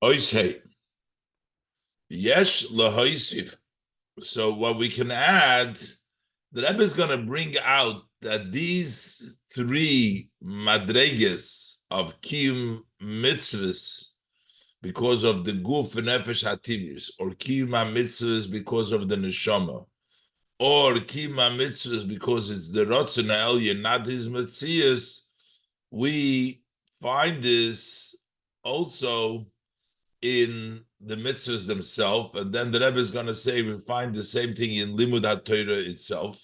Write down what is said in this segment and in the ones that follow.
Oishei. Yesh lahoisif. So what we can add, the Rebbe is going to bring out that these three madreges of kiyum mitzvahs, because of the guf and nefesh hativis, or kiyum mitzvahs because of the neshama, or kiyum mitzvahs because it's the rotzen elyon, not his metzias, we find this also in the mitzvahs themselves, and then the Rebbe is going to say we find the same thing in Limud HaTorah itself,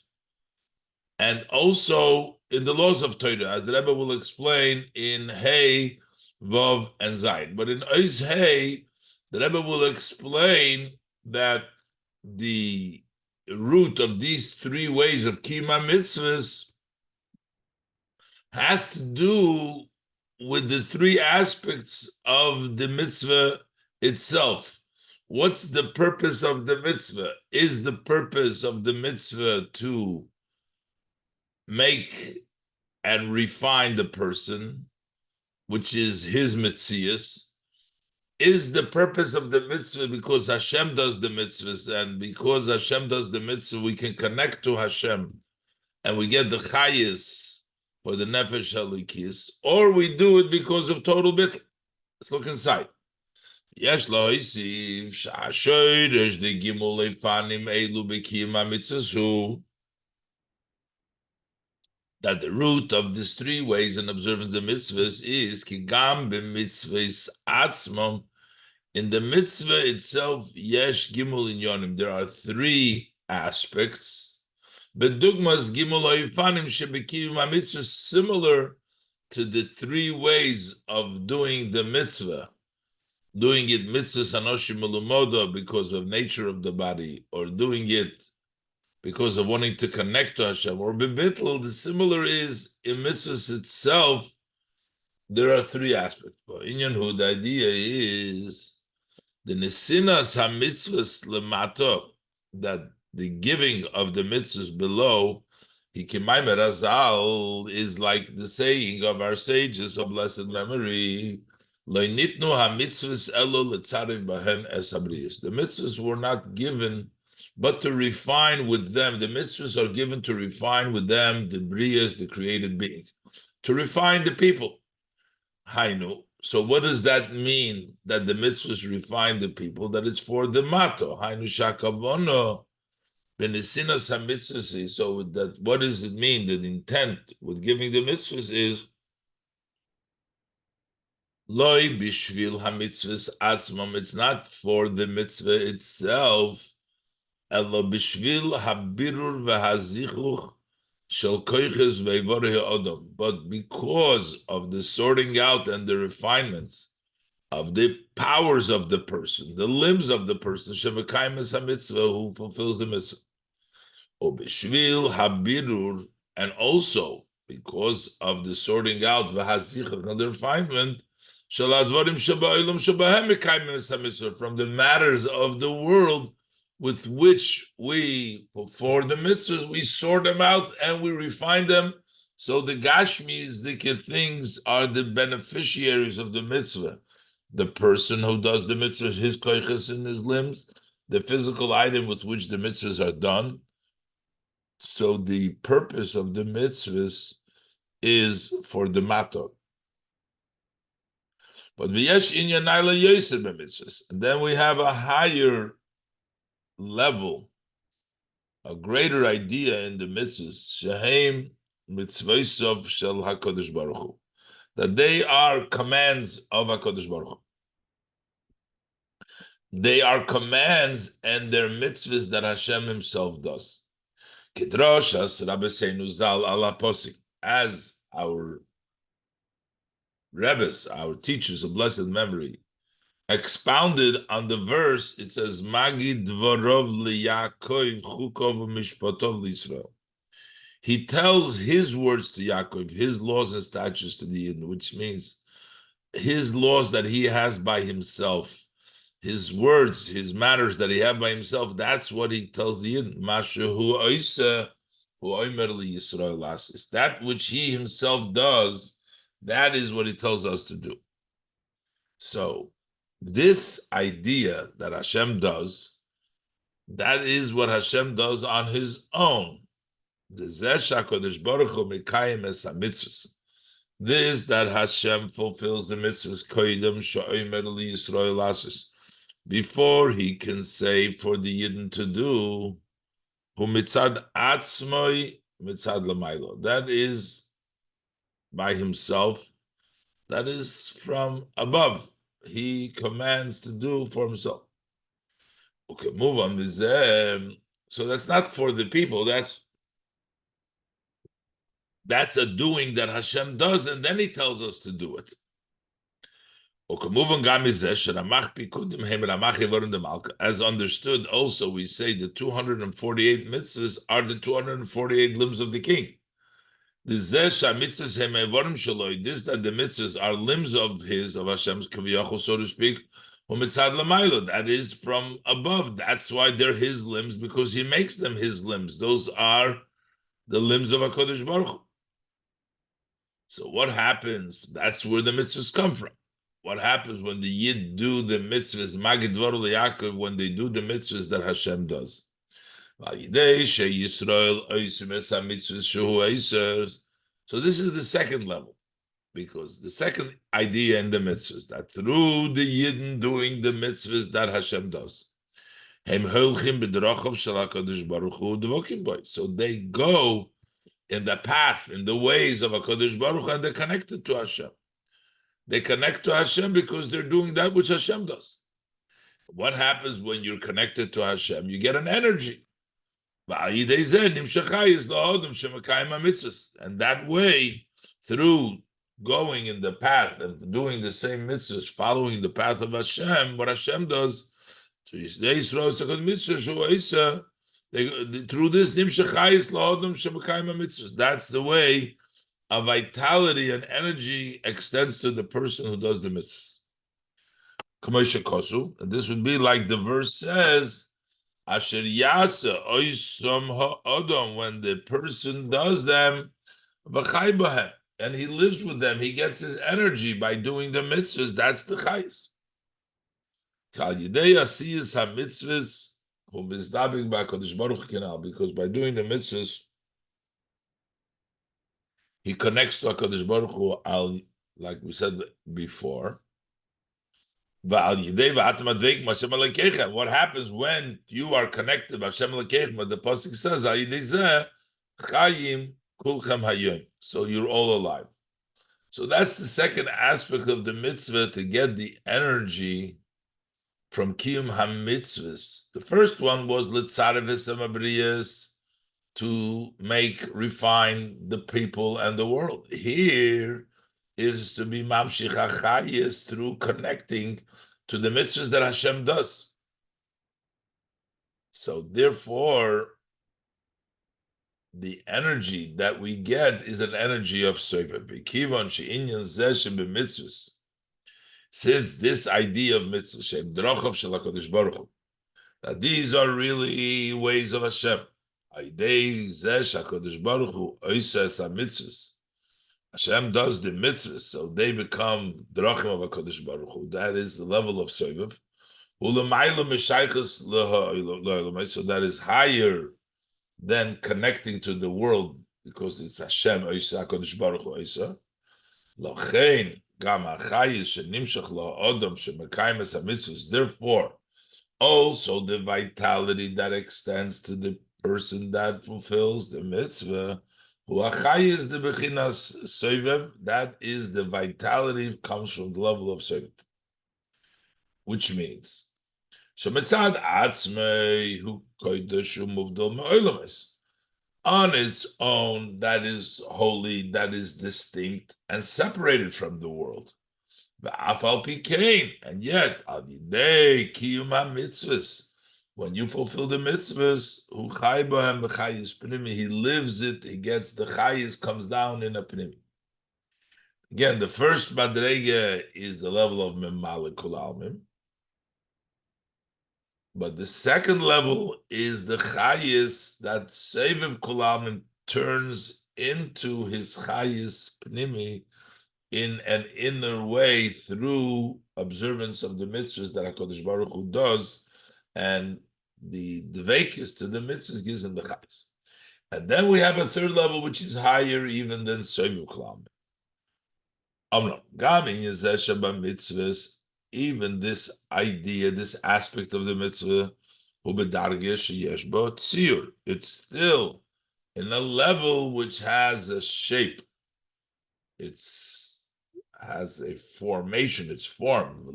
and also in the laws of Torah, as the Rebbe will explain in Hey, Vav, and Zayin. But in Ois Hey, the Rebbe will explain that the root of these three ways of Kima mitzvahs has to do with the three aspects of the mitzvah itself. What's the purpose of the mitzvah? Is the purpose of the mitzvah to make and refine the person, which is his mitzias? Is the purpose of the mitzvah because Hashem does the mitzvahs, and because Hashem does the mitzvah, we can connect to Hashem, and we get the chayis for the nefesh halikis, or we do it because of total bittul? Let's look inside. Yesh loisiv sha'ashoyresh de gimul lefanim elu b'kiyum mitzvahs, that the root of these three ways in observance of mitzvahs is kigam b'mitzvahs atzmam. In the mitzvah itself, yesh gimul inyonim. There are three aspects. Bedugmas gimul oifanim shebekiyum mitzvah, similar to the three ways of doing the mitzvah. Doing it mitzvah sanoshim ulumoda because of nature of the body, or doing it because of wanting to connect to Hashem, or bebitl. The similar is in mitzvahs itself. There are three aspects. But inyan hu, the idea is the nesinas ha-mitzvahs lemato, that the giving of the mitzvahs below, hikimaymer azal, is like the saying of our sages of blessed memory, lo nitnu ha-mitzvahs elo letzarev bahen es habriyos. The mitzvahs were not given but to refine with them. The mitzvahs are given to refine with them the briyas, the created being, to refine the people. Hainu. So what does that mean, that the mitzvahs refine the people? That it's for the mato. Hainu shakavono benesinas ha-mitzvahs. So that, what does it mean? The intent with giving the mitzvahs is loy bishvil ha-mitzvahs atzmam. It's not for the mitzvah itself. Elo bishvil habirur v'hazichuch shel koiches ve'voreh odom. But because of the sorting out and the refinements of the powers of the person, the limbs of the person, shevekayim es ha-mitzvah, who fulfills the mitzvah. O bishvil habirur, and also because of the sorting out v'hazichuch and the refinement shel advarim sheba'olam shebahem mekayim es ha-mitzvah, from the matters of the world with which we, for the mitzvahs, we sort them out and we refine them. So the Gashmis, the things, are the beneficiaries of the mitzvah. The person who does the mitzvahs, his koiches in his limbs, the physical item with which the mitzvahs are done. So the purpose of the mitzvahs is for the matot. But v'yesh inyan naila yoser b'mitzvahs. And then we have a higher level, a greater idea in the mitzvahs, shehem mitzvosov shel HaKadosh Baruch Hu, that they are commands of HaKadosh Baruch Hu. They are commands and they're mitzvahs that Hashem Himself does. Kedroshas Rabbeinu Zal ala posik, as our Rebbes, our teachers of blessed memory, expounded on the verse. It says, Magi dvorov liYaakov chukov mishpatov liYisrael. He tells his words to Yaakov, his laws and statutes to the Yidden, which means his laws that he has by himself, his words, his matters that he has by himself. That's what he tells the Yidden. Mashahu oisa hu oimer liYisrael lasis. That which he himself does, that is what he tells us to do. So This idea that Hashem does, that is what Hashem does on his own. This that Hashem fulfills the mitzvahs before he can say for the Yidden to do, that is by himself, that is from above. He commands to do for himself. Okay, move on. So that's not for the people. That's a doing that Hashem does, and then he tells us to do it. As understood, also we say the 248 mitzvahs are the 248 limbs of the king. This that the mitzvahs are limbs of Hashem's kaviyachol, so to speak. That is from above. That's why they're his limbs, because he makes them his limbs. Those are the limbs of HaKadosh Baruch Hu. So what happens? That's where the mitzvahs come from. What happens when the Yid do the mitzvahs, Magid Dvaru Yaakov, when they do the mitzvahs that Hashem does? So this is the second level, because the second idea in the mitzvahs, that through the Yidden doing the mitzvahs that Hashem does, so they go in the path, in the ways of HaKadosh Baruch Hu, and they're connected to Hashem. They connect to Hashem because they're doing that which Hashem does. What happens when you're connected to Hashem? You get an energy. And that way, through going in the path and doing the same mitzvahs, following the path of Hashem, what Hashem does, through this, that's the way a vitality and energy extends to the person who does the mitzvahs. And this would be like the verse says, Asher yasa oisam ha'adam, when the person does them, v'chai b'hem, and he lives with them, he gets his energy by doing the mitzvahs. That's the chayis. Kal yidei asiyas ha-mitzvahs hu mizdabik b'HaKadosh Baruch Hu, because by doing the mitzvahs, he connects to HaKadosh Baruch Hu, like we said before. What happens when you are connected to Hashem Elokeichem? The pasuk says, so you're all alive. So that's the second aspect of the mitzvah, to get the energy from Kiyum HaMitzvahs. The first one was Litzarev Abriyas, to refine the people and the world. Here is to be Mamshich HaChayis, through connecting to the mitzvahs that Hashem does. So therefore, the energy that we get is an energy of Sovev. Since this idea of mitzvah, that these are really ways of Hashem. Hashem does the mitzvahs, so they become drachim of HaKadosh Baruch Hu. That is the level of Sovev. So that is higher than connecting to the world, because it's Hashem, HaKadosh Baruch Hu. Therefore, also the vitality that extends to the person that fulfills the mitzvah, is the bechinas sovev, that is the vitality comes from the level of sovev, which means shemitzad atzmei hu kodesh umuvdal me'olamis, on its own, that is holy, that is distinct and separated from the world. V'afal pikein, and yet al yidei kiyum ha-mitzvahs, when you fulfill the mitzvahs, he lives it, he gets the chayis, comes down in a pnimi. Again, the first madrega is the level of memale kol almim, but the second level is the chayis that Sovev kol almim turns into his chayis pnimi in an inner way through observance of the mitzvahs that HaKadosh Baruch Hu does, and the dveikis to the mitzvahs gives him the chayes. And then we have a third level, which is higher even than Soyu Klam. Mitzvahs, even this idea, this aspect of the mitzvah, it's still in a level which has a shape. It has a formation, it's formed. The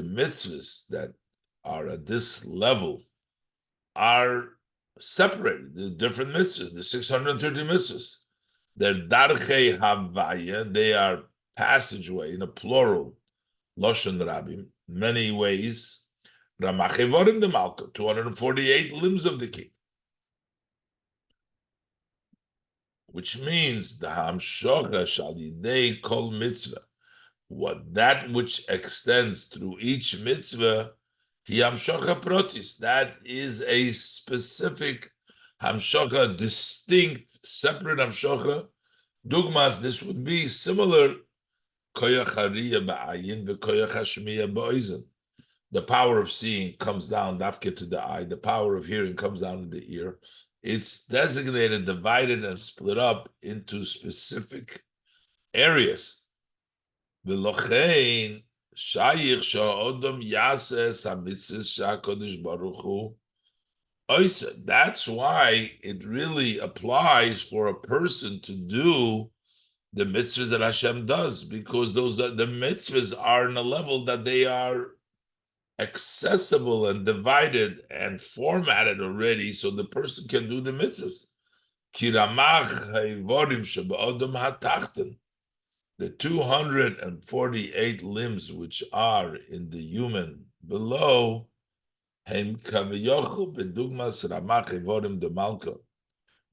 mitzvahs that are at this level are separated. The different mitzvahs, the 630 mitzvahs. They're darchei havaya, they are passageway in a plural, Loshen Rabim, many ways. Ramachei vorim the Malka, 248 limbs of the king. Which means the hamshocha shalidei kol mitzvah, what that which extends through each mitzvah, hi hamshocha protis, that is a specific hamshocha, distinct, separate hamshocha. Dugmas, this would be similar koyach hariyah ba'ayin v'koyach hashmiyah ba'oizen. The power of seeing comes down dafke to the eye. The power of hearing comes down to the ear. It's designated, divided, and split up into specific areas. V'lochein shayich sha'odom yases hamitzvos sha'kodesh baruch hu oisa. That's why it really applies for a person to do the mitzvahs that Hashem does, because the mitzvahs are in a level that they are accessible and divided and formatted already, so the person can do the mitzvahs. Kiramach hayvorim shebe'odom hatachten, the 248 limbs which are in the human below, hem kaviyochu bedugmas ramach hayvorim de malka.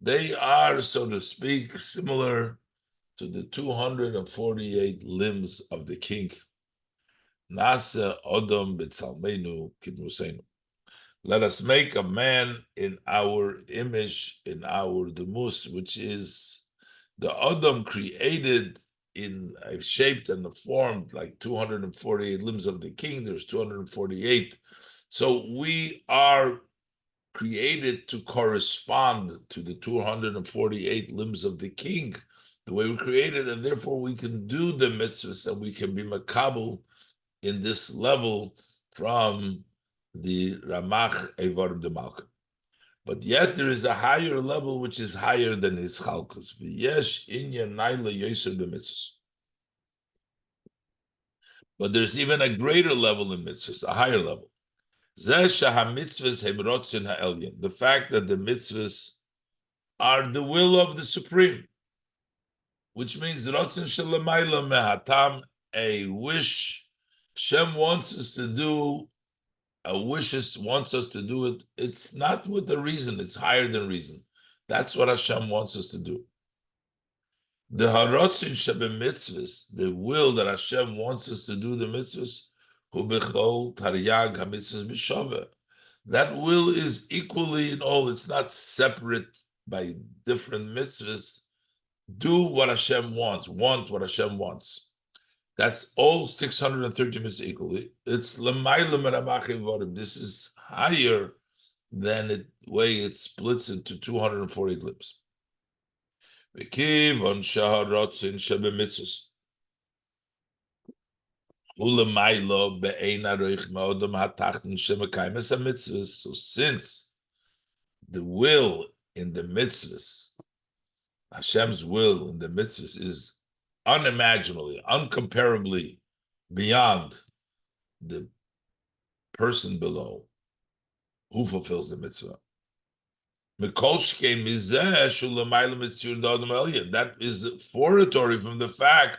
They are, so to speak, similar to the 248 limbs of the king. Nasa Odom B'Tzalmenu Kidmusenu. Let us make a man in our image, in our demus, which is the Odom created in a shaped and formed like 248 limbs of the king. There's 248. So we are created to correspond to the 248 limbs of the king, the way we're created, and therefore we can do the mitzvahs and we can be makabel in this level from the Ramach Eivarim de Malka. But yet there is a higher level which is higher than his chalkas. V'yesh inyan naila yoser b'mitzvahs. But there's even a greater level in mitzvahs, a higher level. Zeh shahamitzvahs hem rotzin ha'elyon. The fact that the mitzvahs are the will of the Supreme, which means rotzin shelamayla mehatam, a wish. Hashem wants us to do, wants us to do it. It's not with a reason, it's higher than reason. That's what Hashem wants us to do. The harotzin shebe mitzvahs, the will that Hashem wants us to do the mitzvahs, hu bechol taryag ha-mitzvahs b'shaveh. That will is equally in all. It's not separate by different mitzvahs. Do what Hashem wants. Want what Hashem wants. That's all 630 mitzvahs equally. It's l'mayla meramachim vorim. This is higher than the way it splits into 240 limbs. V'kivon shaharotzin shebe mitzvahs. U'lemaylo be'ein aroich ma'odom hatachten shemekaymes ha-mitzvahs. So since the will in the mitzvahs, Hashem's will in the mitzvahs is unimaginably, uncomparably beyond the person below who fulfills the mitzvah. That is foretory from the fact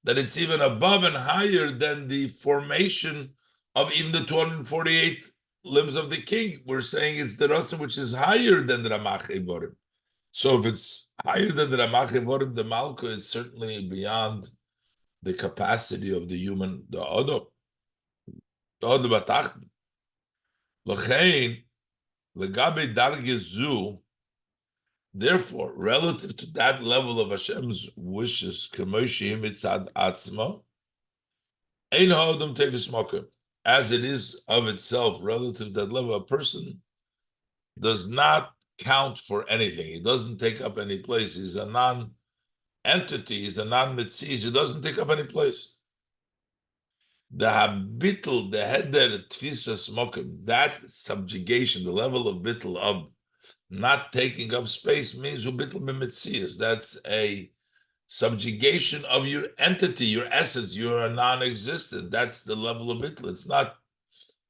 that it's even above and higher than the formation of even the 248 limbs of the king. We're saying it's the Ratzon which is higher than the Ramach Eivorim. So if it's higher than the Ramach Eivorim, the Malka, it's certainly beyond the capacity of the human, the Odom. The Odom Batachten. L'chein, Legabe darge zu, therefore, relative to that level of Hashem's wishes, kemoshi mitzad atzma, ein ha'odam tevis mokem, as it is of itself, relative to that level, a person does not count for anything. He doesn't take up any place. He's a non-entity. He's a non-mitzvah. He doesn't take up any place. The habitl, the heder tfisa smokim, that subjugation, the level of bitl of not taking up space means ubitl b'mitzias. That's a subjugation of your entity, your essence. You're a non-existent. That's the level of bitl. It's not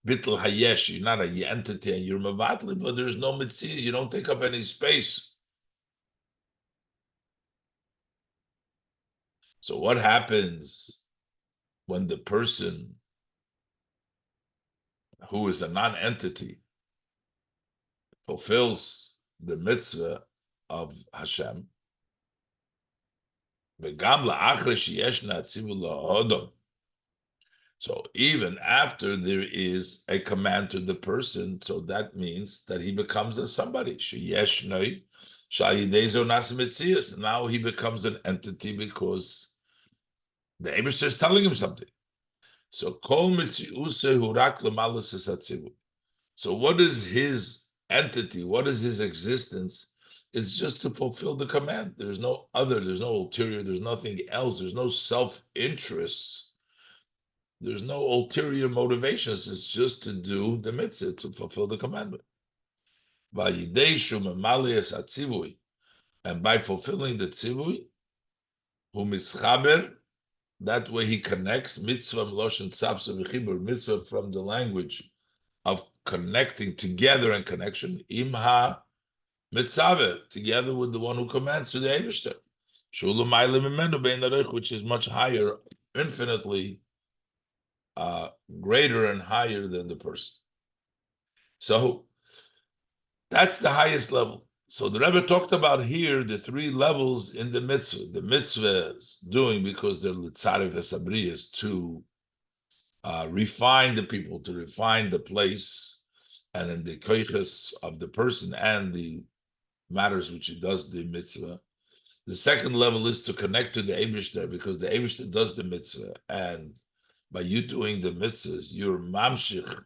bitl hayesh. You're not a entity and you're mavatli, but there's no mitzias. You don't take up any space. So what happens when the person who is a non-entity fulfills the mitzvah of Hashem? So even after there is a command to the person, so that means that he becomes a somebody. Now he becomes an entity because the Eibusher is telling him something. So so what is his entity? What is his existence? It's just to fulfill the command. There's no other, there's no ulterior, there's nothing else, there's no self-interest, there's no ulterior motivations. It's just to do the mitzvah, to fulfill the commandment. And by fulfilling the tzivui, that way he connects mitzvah mitzvah from the language of connecting together and connection, imha mitzvah, together with the one who commands to the Eibusher, which is much higher, infinitely greater and higher than the person. So that's the highest level. So the Rebbe talked about here the three levels in the mitzvah. The mitzvah is doing because they're litzarif hasabriyas, to refine the people, to refine the place, and in the koiches of the person and the matters which he does the mitzvah. The second level is to connect to the Eibusher, because the Eibusher does the mitzvah, and by you doing the mitzvahs, you're mamshich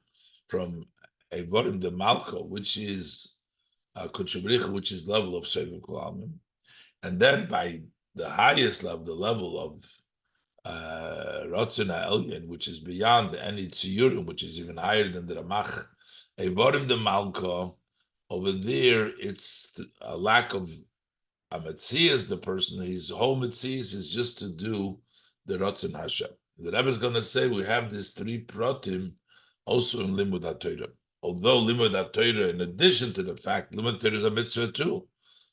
from Evorim de Malko, which is Kutshubrich, which is level of Shevim Kolamim. And then by the highest level, the level of Rotzin HaElyon, which is beyond any Tziyurim, which is even higher than the Ramach, Evorim de Malko, over there, it's a lack of a Metzias, the person, his whole Metzias is just to do the Rotzin Hashem. The Rebbe is going to say we have these three pratim also in Limud HaTorah. Although Limud HaTorah, in addition to the fact, Limud HaTorah is a mitzvah too.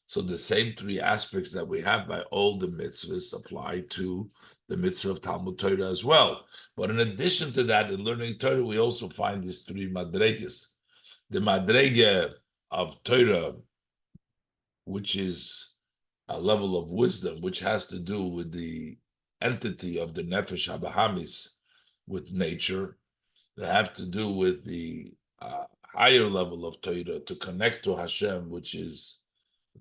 So the same three aspects that we have by all the mitzvahs apply to the mitzvah of Talmud Torah as well. But in addition to that, in learning Torah, we also find these three madregas. The madrega of Torah, which is a level of wisdom, which has to do with the entity of the Nefesh HaBahamis, with nature. They have to do with the higher level of Torah, to connect to Hashem, which is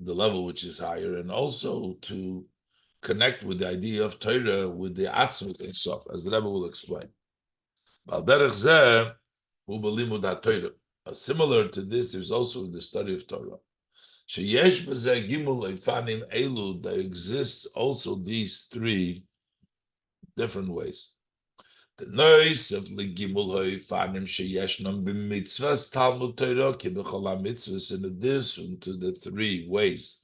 the level which is higher, and also to connect with the idea of Torah with the Atzmut and Sof, as the Rebbe will explain. Similar to this, there's also the study of Torah. There exists also these three different ways. The noise of Ligimul Hoifanim Sheyeshnam b'mitzvahs Talmud Torah kibechol mitzvahs, in addition to the three ways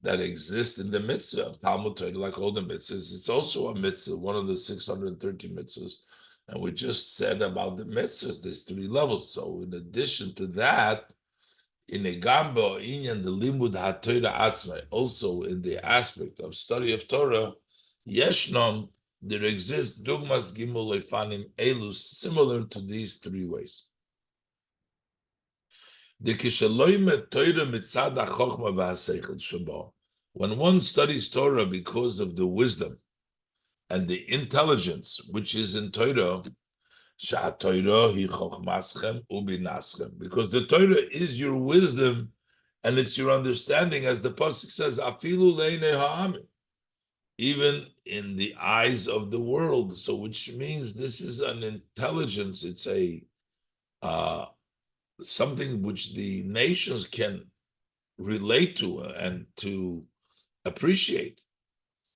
that exist in the mitzvah of Talmud Torah, like all the mitzvahs, it's also a mitzvah, one of the 630 mitzvahs. And we just said about the mitzvahs, there's three levels. So in addition to that, in Egamba Inyan the Limud HaTorah Atzmai, also in the aspect of study of Torah, Yeshnam, there exists dugmas gimul lefanim elu, similar to these three ways. When one studies Torah because of the wisdom and the intelligence which is in Torah, Because the Torah is your wisdom and it's your understanding, as the pasuk says, "Afilu leinei ha'amim," even in the eyes of the world. So, which means this is an intelligence. It's a something which the nations can relate to and to appreciate.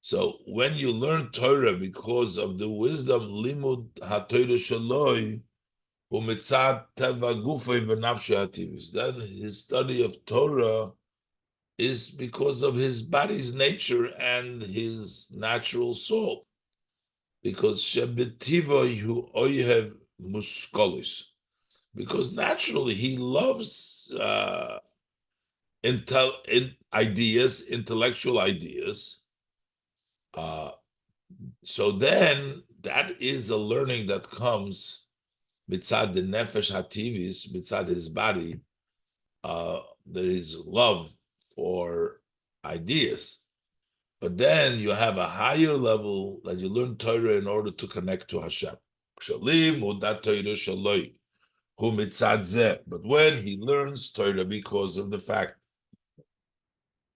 So when you learn Torah because of the wisdom, limud haTorah shaloi umitzad teva gufay v'nafshe hativis, then his study of Torah is because of his body's nature and his natural soul. Because shebetiva hu oyhev muskolis, because naturally he loves ideas, intellectual ideas. So then that is a learning that comes mitzad the nefesh hativis, mitzad his body, there is love for ideas. But then you have a higher level that you learn Torah in order to connect to Hashem. But when he learns Torah because of the fact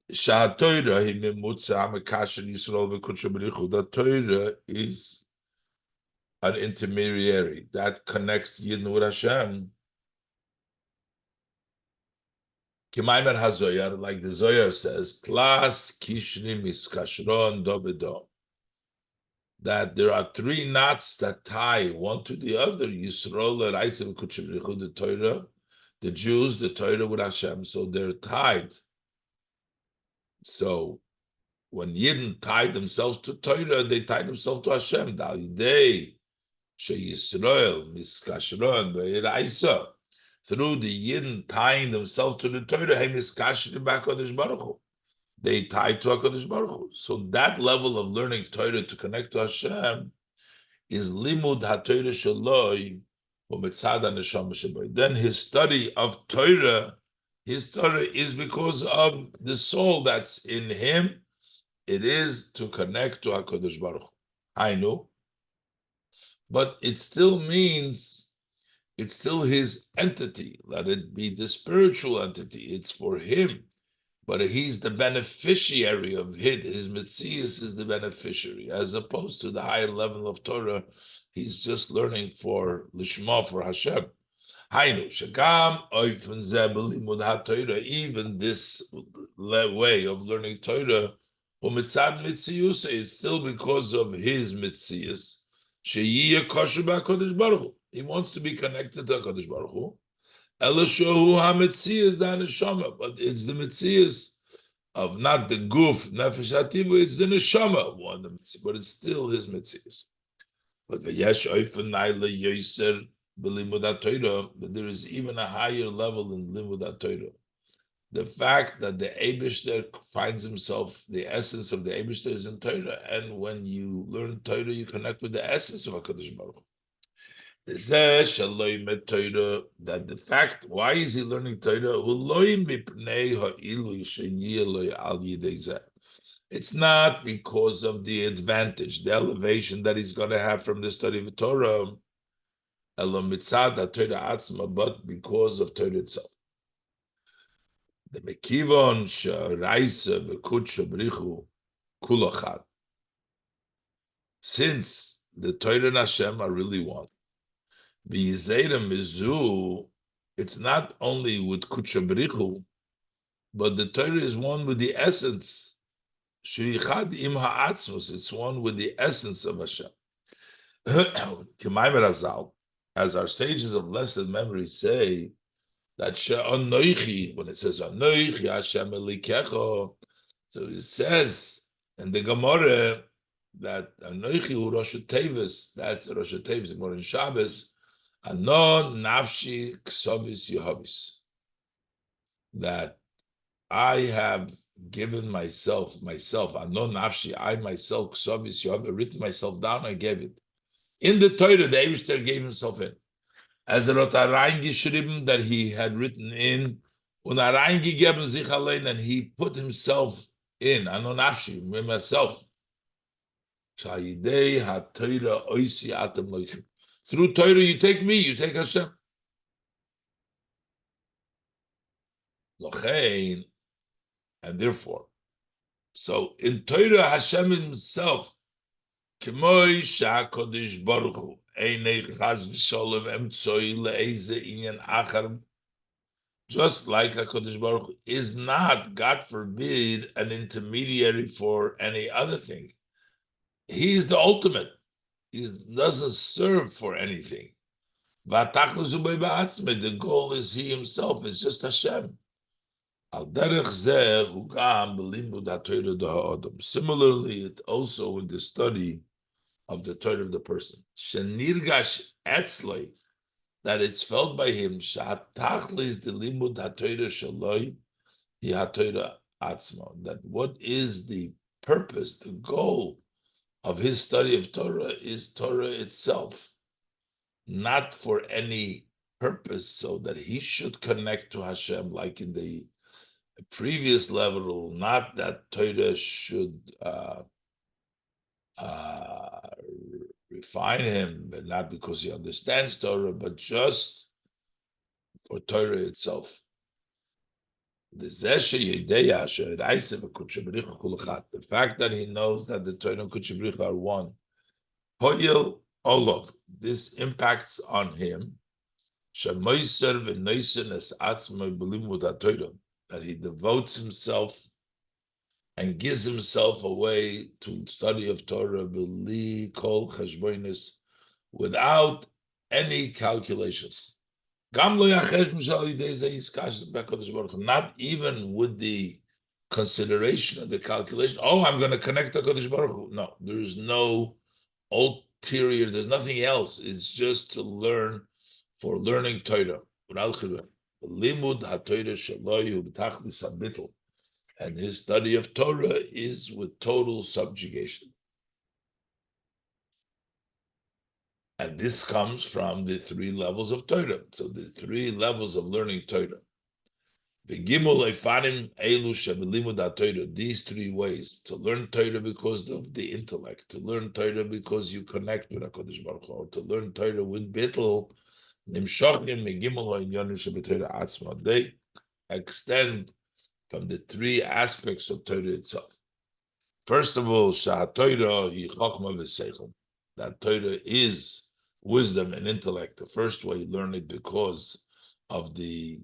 that Torah is an intermediary that connects Yidden with Hashem. Kimaimer HaZoyar, like the Zoyar says, Tlas Kishri Miskashron Dobedo, that there are three knots that tie one to the other. Yisrael, the Torah, the Jews, the Torah with Hashem, so they're tied. So when Yidden tied themselves to Torah, they tied themselves to Hashem. They Yisrael Miskashron Be'iraisa. Through the Yidden tying themselves to the Torah, they tie to HaKadosh Baruch Hu. So that level of learning Torah to connect to Hashem is limud haTorah shaloi u'mitzad haneshama shabai. Then his study of Torah, his Torah is because of the soul that's in him. It is to connect to HaKadosh Baruch Hu. I know, but it still means it's still his entity. Let it be the spiritual entity. It's for him. But he's the beneficiary of it. His Metzius is the beneficiary, as opposed to the higher level of Torah. He's just learning for Lishma, for Hashem. Even this way of learning Torah, it's still because of his Metzius. He wants to be connected to HaKadosh Baruch Hu. Elishahu HaMetzias the neshama, but it's the Metzias of not the guf nefesh hativu, it's the neshama one, but it's still his Metzias. But v'yesh oifenai leyoser b'limud haTorah, but there is even a higher level in limud haTorah. The fact that the Eibishter finds himself, the essence of the Eibishter is in Torah, and when you learn Torah, you connect with the essence of HaKadosh Baruch Hu. That the fact, why is he learning Torah? It's not because of the advantage, the elevation that he's going to have from the study of Torah, but because of Torah itself. The Mekivon Sharaisa Vekutsha Brichu Kulachad. Since the Torah and Hashem are really one, it's not only with Kutsha Brichu, but the Torah is one with the essence. It's one with the essence of Hashem. As our sages of blessed memory say, that she'anoichi, when it says anoichi Hashem elikecho, so it says in the Gemara that anoichi hu Rosh Tevis, that's Rosh Tevis, more in Shabbos, anon nafshi ksovis yehovis, that I have given myself, anon nafshi, I myself ksovis yehovis, written myself down, I gave it. In the Torah, the Eibishter gave himself in. As a reingeschrieben that he had written in, reingegeben sich allein, and he put himself in, anonafshi, myself. Through Torah, you take me, you take Hashem. Lochein, and therefore, so in Torah, Hashem himself, K'moi she'HaKadosh Baruch Hu, einei chas v'sholem emtzoi le'eze inyan achar, just like HaKadosh Baruch Hu is not, God forbid, an intermediary for any other thing. He is the ultimate. He doesn't serve for anything. The goal is he himself, is just Hashem. Similarly, it also in the study of the Torah of the person. That it's felt by him that what is the purpose, the goal of his study of Torah is Torah itself, not for any purpose so that he should connect to Hashem like in the previous level, not that Torah should refine him, but not because he understands Torah, but just for Torah itself. The fact that he knows that the Torah and Kudsha B'richa are one, this impacts on him that he devotes himself and gives himself away to study of Torah without any calculations. Not even with the consideration of the calculation, I'm going to connect to HaKadosh Baruch Hu. No, there is no ulterior, there's nothing else. It's just to learn, for learning Torah. And his study of Torah is with total subjugation. And this comes from the three levels of Torah. So the three levels of learning Torah. These three ways: to learn Torah because of the intellect, to learn Torah because you connect with HaKadosh Baruch Hu, to learn Torah with bittul, they extend from the three aspects of Torah itself. First of all, that Torah is wisdom and intellect. The first way you learn it because of the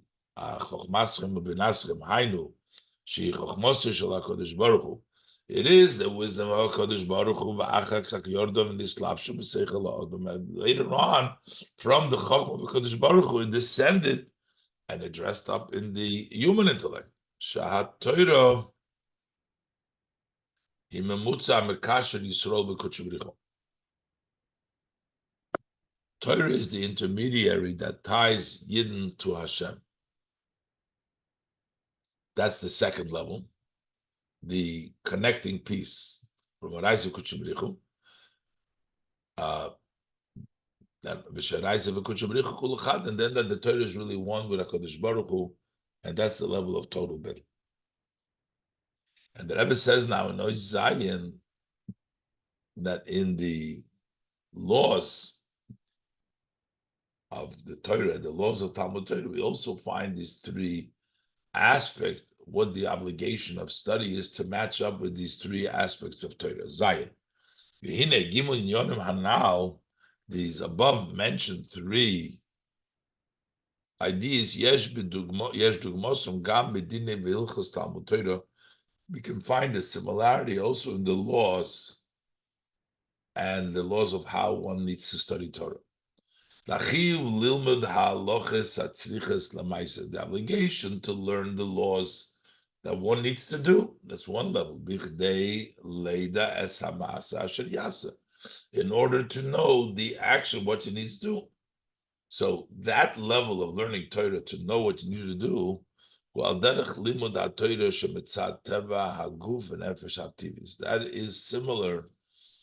it is the wisdom of HaKadosh Baruch Hu, and later on, from the Chokhmah of HaKadosh Baruch Hu, it descended and it dressed up in the human intellect. Shahat Torah, Torah is the intermediary that ties Yidden to Hashem. That's the second level, the connecting piece from Araisa Kuchibrichu. And then that the Torah is really one with HaKadosh Baruch Hu, and that's the level of total bittul. And the Rebbe says now in Ois Zayin that in the laws of the Torah, the laws of Talmud Torah, we also find these three aspects, what the obligation of study is to match up with these three aspects of Torah. Zayin. These above mentioned three ideas, we can find a similarity also in the laws and the laws of how one needs to study Torah. The obligation to learn the laws that one needs to do, that's one level. In order to know the action, what you need to do. So that level of learning Torah, to know what you need to do, that is similar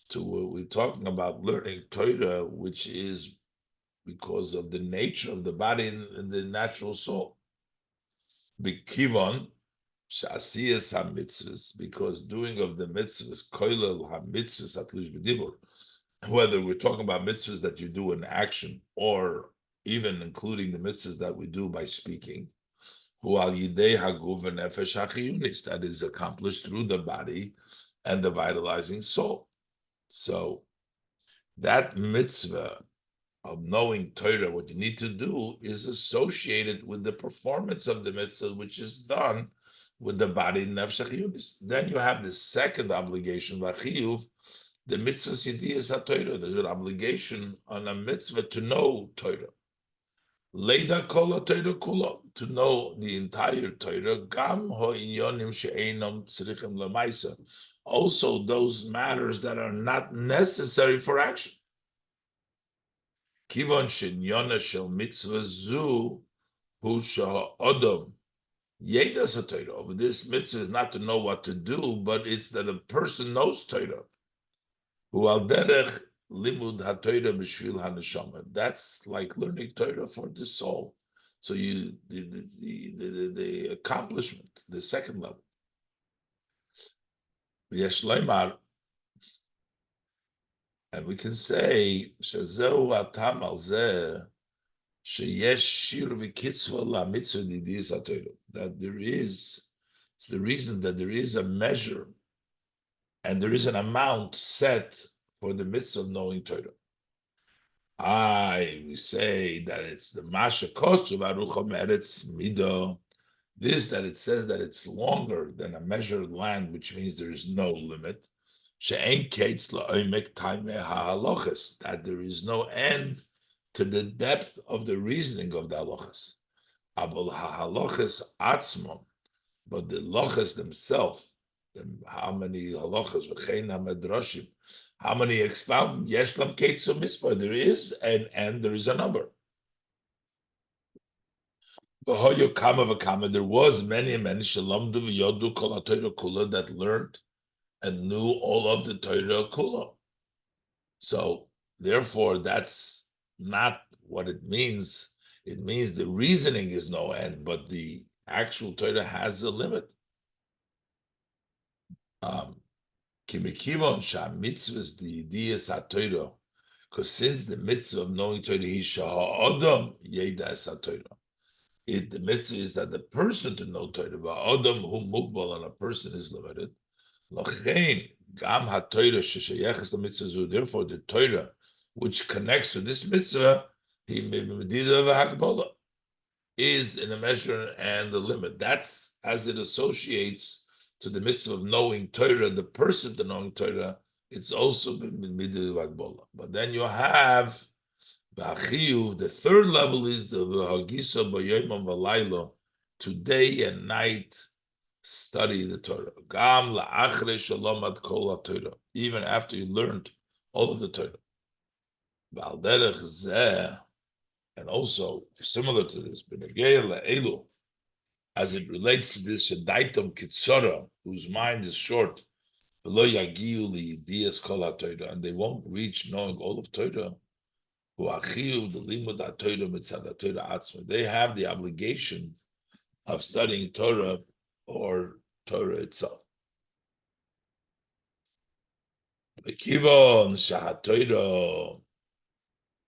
to what we're talking about, learning Torah, which is because of the nature of the body and the natural soul. B'kivon sh'asiyas ha-mitzvahs, because doing of the mitzvahs, koilel ha-mitzvahs atlush b'dibur, whether we're talking about mitzvahs that you do in action or even including the mitzvahs that we do by speaking, that is accomplished through the body and the vitalizing soul. So that mitzvah of knowing Torah, what you need to do is associated with the performance of the mitzvah, which is done with the body nefesh chiyunis. Then you have the second obligation, v'chiyuv, the mitzvah yediyas haTorah. There's an obligation on a mitzvah to know Torah. Leida kol Torah kula, to know the entire Torah. Gam ho'inyonim she'einam tzrichim lemaisa. Also, those matters that are not necessary for action. Kivon shenyona shel mitzvah zu hu sha'odom yedas haTorah. But this mitzvah is not to know what to do, but it's that a person knows Torah. Hu al derech limud haTorah b'shvil haneshama. That's like learning Torah for the soul. So you the accomplishment, the second level. Yesh leimar. And we can say, that there is, it's the reason that there is a measure and there is an amount set for the mitzvah of knowing Torah. We say that it's the Masha Kosu Baruch Meretz Midah. This, that it says that it's longer than a measured land, which means there is no limit. That there is no end to the depth of the reasoning of the halachas. But the halachas themselves, how many halachas, how many expound, there is, and there is a number. There was many that learned and knew all of the Torah kula. So therefore, that's not what it means. It means the reasoning is no end, but the actual Torah has a limit. Kimikivon mitzvahs the idiyas haTorah, because since the mitzvah of knowing Torah is sha'adam yedas haTorah, the mitzvah is that the person to know Torah, ba'adam hu mugbal, and a person is limited. Therefore, the Torah, which connects to this mitzvah, is in a measure and the limit. That's as it associates to the mitzvah of knowing Torah, the person to knowing Torah, it's also midid. But then you have the third level is the v'hagisa b'yom v'laylo, to day and night study the Torah. Gam la'achre shalom kol Torah, even after you learned all of the Torah. Ba'al derech zeh, and also similar to this, b'negei le'elu, as it relates to this shadaitom kitzora, whose mind is short, v'lo yagiu li'yidiyas kol Torah, and they won't reach knowing all of Torah. Who achiu the limud Torah mitzad Torah atzma. They have the obligation of studying Torah or Torah itself.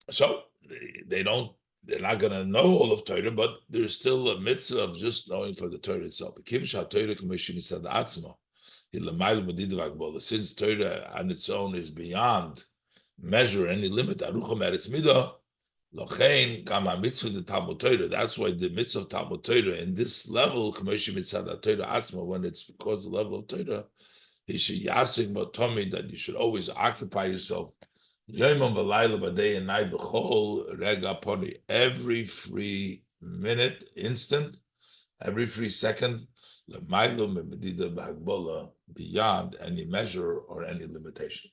So they're not going to know all of Torah, but there's still a mitzvah of just knowing for the Torah itself. Since Torah on its own is beyond measure, any limit, that's why the mitzvah of Talmud Torah in this level, when it's because the level of Torah, that you should always occupy yourself day and night, every free minute, instant, every free second, beyond any measure or any limitation.